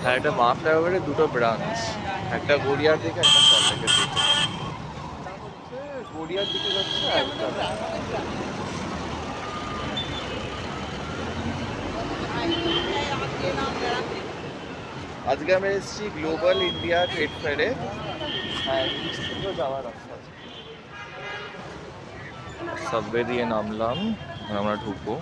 আর একটা মা ফ্লাইওভারে দুটো ব্রাঞ্চ, একটা গড়িয়ার দিকে একটা সল্টলেকের দিকে। গড়িয়ার দিকে যাচ্ছে একটা। আজকে আমি এসেছি গ্লোবাল ইন্ডিয়া ট্রেড ফেয়ারে, হ্যাঁ ইস্ট থেকেও যাওয়ার রাস্তা আছে। সাবওয়ে দিয়ে নামলাম, এখন আমরা ঢুকবো।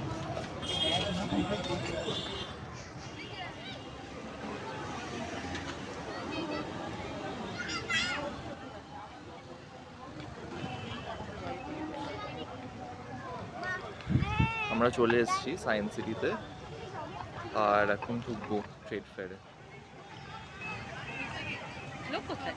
আমরা চলে এসেছি সায়েন্স সিটিতে, আর এখন ঢুকবো ট্রেড ফেয়ারে। লোক কোথায়?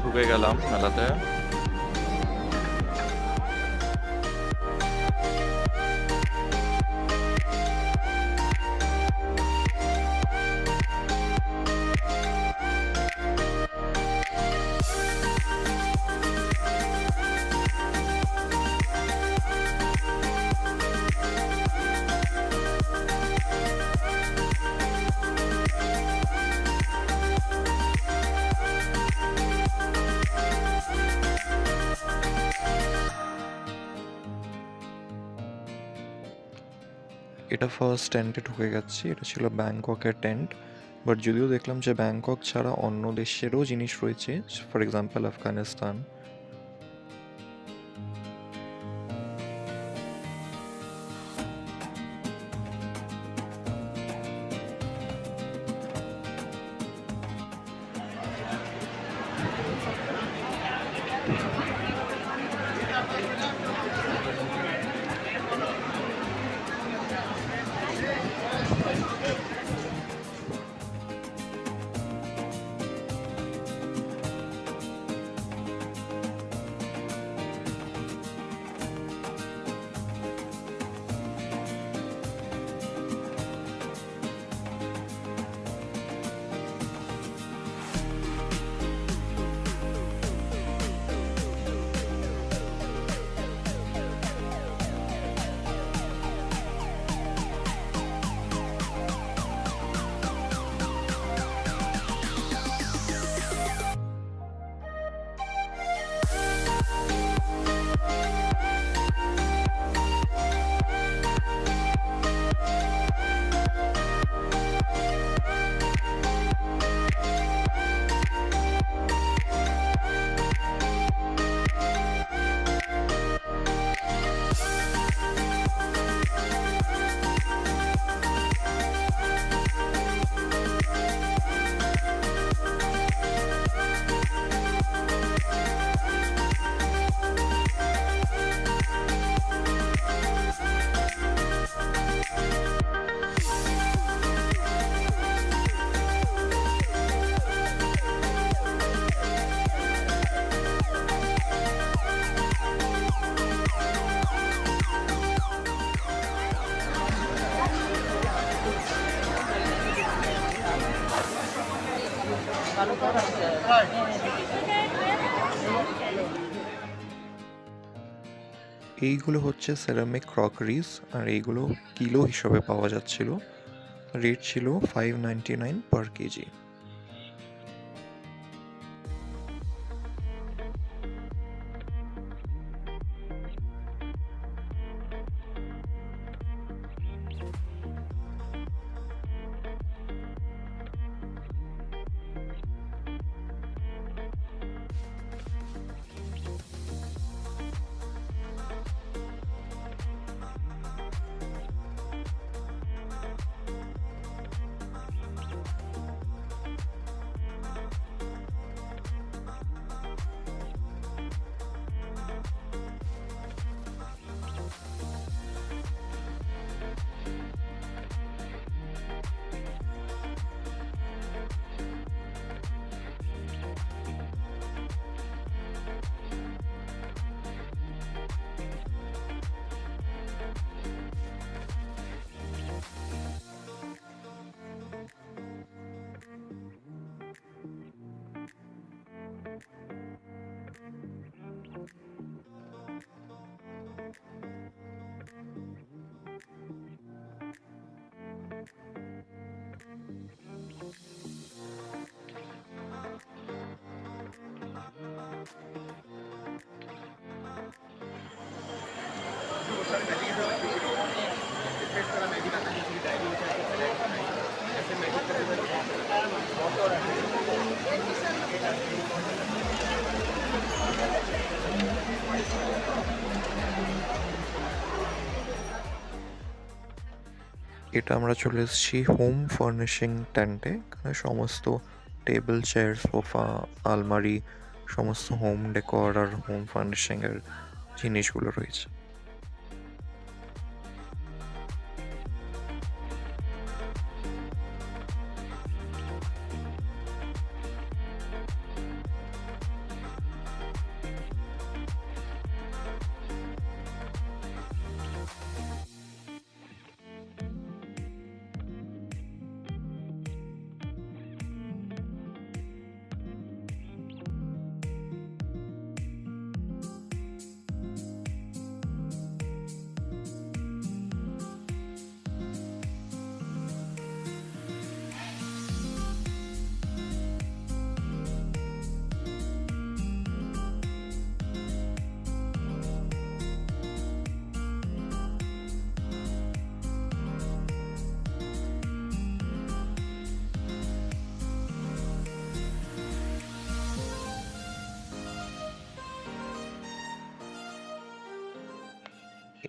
ঢুকে গেলাম মেলাতে। এটা ফার্স্ট টেন্টে ঢুকে গেছি। এটা ছিল ব্যাংককের টেন্ট, বাট যদিও দেখলাম যে ব্যাংকক ছাড়া অন্য দেশেরও জিনিস রয়েছে, ফর এক্সাম্পল আফগানিস্তান। এইগুলো হচ্ছে সেরামিক ক্রকারিজ, আর এইগুলো কিলো হিসাবে পাওয়া যাচ্ছিল। রেট ছিল 599 পার কেজি। এটা আমরা চলে এসেছি হোম ফার্নিশিং টেন্টে। এখানে সমস্ত টেবিল, চেয়ার, সোফা, আলমারি, সমস্ত হোম ডেকর আর হোম ফার্নিশিংয়ের জিনিসগুলো রয়েছে।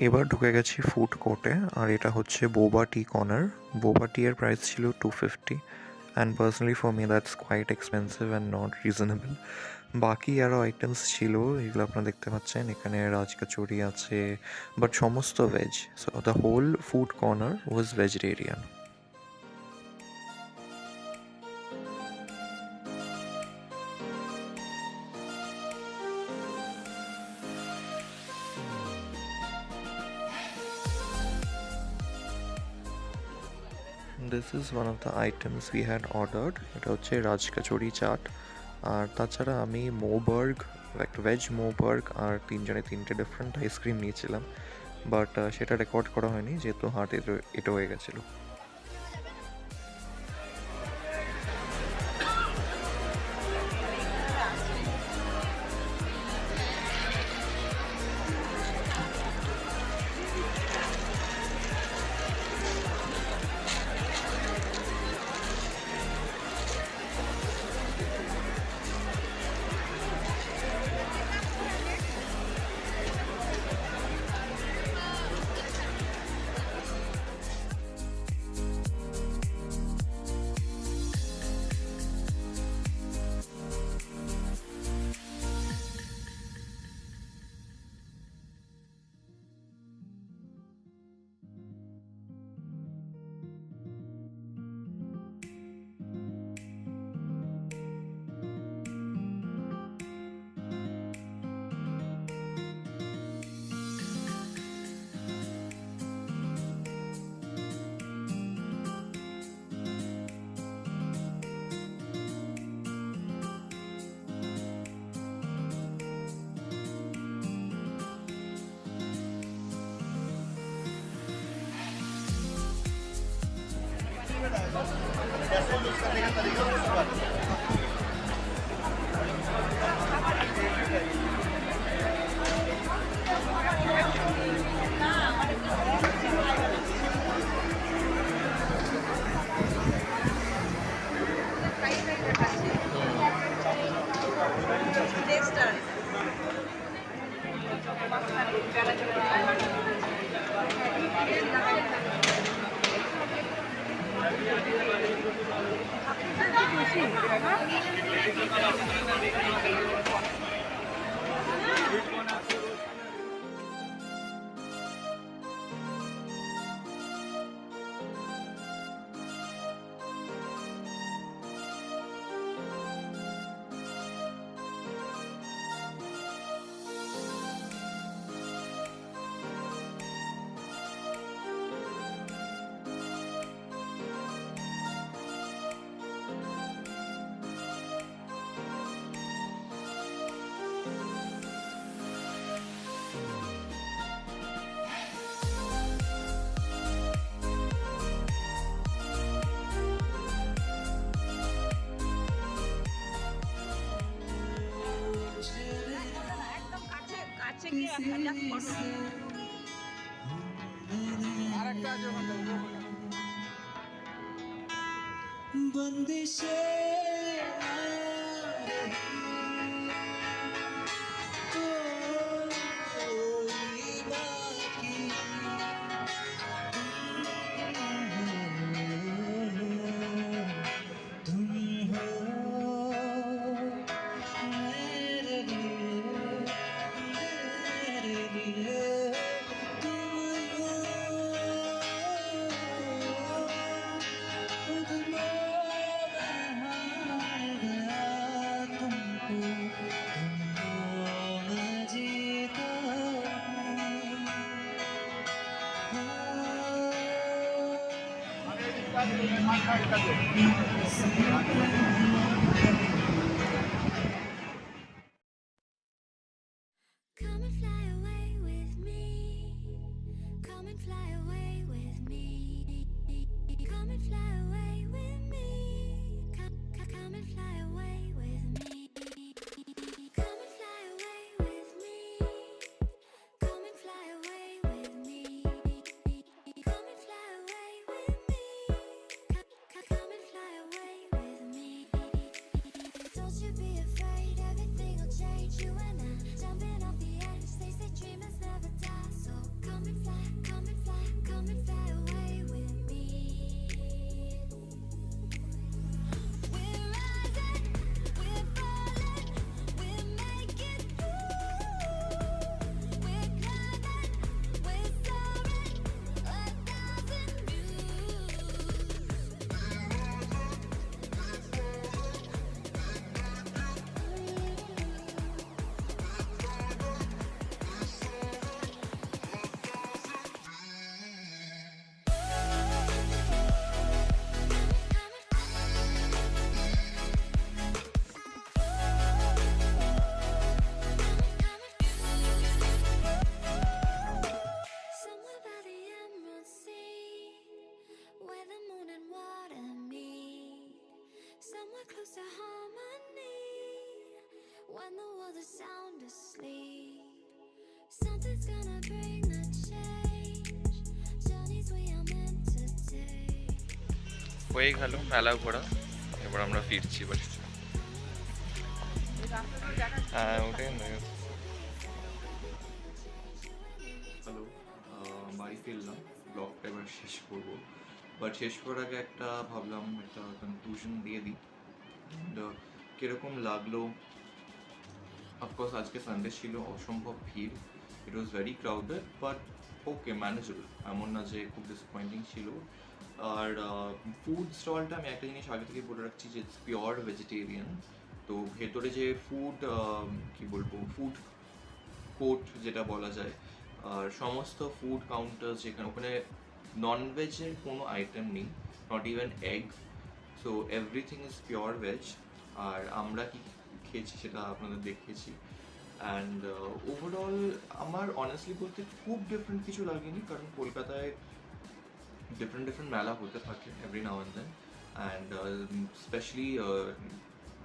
এবার ঢুকে গেছি ফুড কোর্টে, আর এটা হচ্ছে বোবা টি কর্নার। বোবা টি এর প্রাইস ছিল 250, and personally for me that's quite expensive and not reasonable. বাকি আরও আইটেমস ছিল, এগুলো আপনারা দেখতে পাচ্ছেন। এখানে রাজ কচুরি আছে, বাট সমস্ত veg. So the whole food corner was vegetarian. This is one of the items we had ordered. এটা হচ্ছে রাজ কচুরি চাট। আর তাছাড়া আমি মোবার্গ, একটা ভেজ মোবার্গ, আর তিনটে ডিফারেন্ট আইসক্রিম নিয়েছিলাম, বাট সেটা রেকর্ড করা হয়নি যেহেতু হার্টে এটা হয়ে গেছিলো। बंदिशें आ रही, कोई बाकी तुम हो मेरे लिए तुम हो खुद में हार गया तुमको तुम हो मैं जीता Come and fly away with me. Come and fly away with me. Come and fly away with me. Come and fly away with me. Come and fly away with me. Come and fly away with me. Come and fly away with me. Come and fly away with me. Don't you be afraid, everything will change. You and I jumping off the edge. They say dreamers never die. So come and fly, come and fly, come and fly away with me. We're rising, we're falling, we're making through. We're climbing, we're soaring, 1,000 views. Somewhere by the Emerald Sea, where the moon and water meet. Somewhere close to harmony, when the world is sound asleep. Something's gonna bring the change. Journeys we are meant to take. হয়ে গেল মেলা ঘোরা, এবার আমরা ফিরছি বাড়ি। হ্যাঁ ওটাই হ্যালো, বাড়ি ফিরলাম, ব্লগটা এবার শেষ করবো। বাট শেষ করার আগে একটা ভাবলাম একটা কনক্লুশন দিয়ে দিই। কীরকম লাগলো, অফকোর্স আজকে সানডে ছিল, অসম্ভব ভিড়, it was very crowded, but okay manageable, এমন না যে খুব ডিসঅ্যাপয়েন্টিং ছিল। আর ফুড স্টলটা আমি একটা জিনিস আগে থেকে বলে রাখছি যে ইটস পিওর ভেজিটেরিয়ান। তো ভেতরে যে ফুড কী বলবো, ফুড কোর্ট যেটা বলা যায়, আর সমস্ত ফুড কাউন্টার যেখানে, ওখানে ননভেজের কোনো আইটেম নেই, not even egg. So everything is pure veg. আর আমরা কি খেয়েছি সেটা আপনাদের দেখিয়েছি। অ্যান্ড ওভারঅল আমার অনেস্টলি বলতে খুব ডিফারেন্ট কিছু লাগেনি, কারণ কলকাতায় ডিফারেন্ট মেলা হতে থাকে every now and then. And specially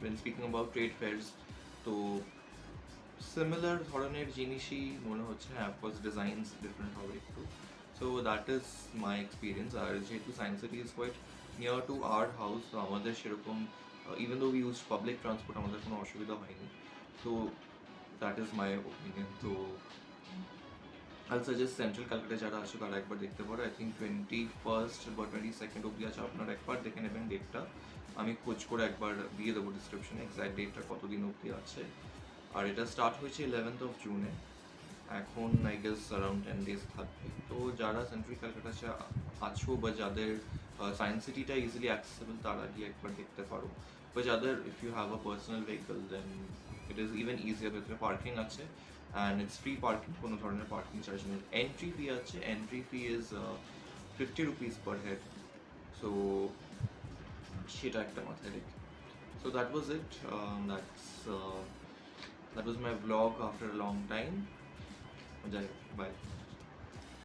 when speaking about trade fairs, তো সিমিলার ধরনের জিনিসই মনে হচ্ছে। হ্যাঁ, অফকোর্স ডিজাইনস ডিফারেন্ট হবে একটু। So that is my experience. আর যেহেতু science city is quite near to our house, তো আমাদের সেরকম even though we use public transport, আমাদের কোনো অসুবিধা হয়নি। তো দ্যাট ইজ মাই ওপিনিয়ন। তো আই সাজেস্ট সেন্ট্রাল ক্যালকাটা যারা আসো তারা একবার দেখতে পারো। আই থিঙ্ক 21st বা 22nd অব্দি আছে, আপনারা একবার দেখে নেবেন ডেটটা। আমি খোঁজ করে একবার দিয়ে দেবো ডিসক্রিপশনে এক্স্যাক্ট ডেটটা কতদিন অব্দি আছে। আর এটা স্টার্ট হয়েছে 11th of June, এখন আই গেস অ্যারাউন্ড 10 days থাকবে। তো যারা সেন্ট্রাল ক্যালকাটা আছো বা যাদের সায়েন্স সিটিটা ইজিলি অ্যাক্সেসেবল, তারা গিয়ে একবার দেখতে পারো। বা যাদের if you have a personal vehicle, then it is even easier. ভেতরে পার্কিং আছে অ্যান্ড ইটস ফ্রি পার্কিং, কোনো ধরনের পার্কিং চার্জ নেই। এন্ট্রি ফি আছে, entry fee is 50 rupees per head। So সেটা একটা মাথায় রেখে। So that was it. That was my vlog after a long time. Bye.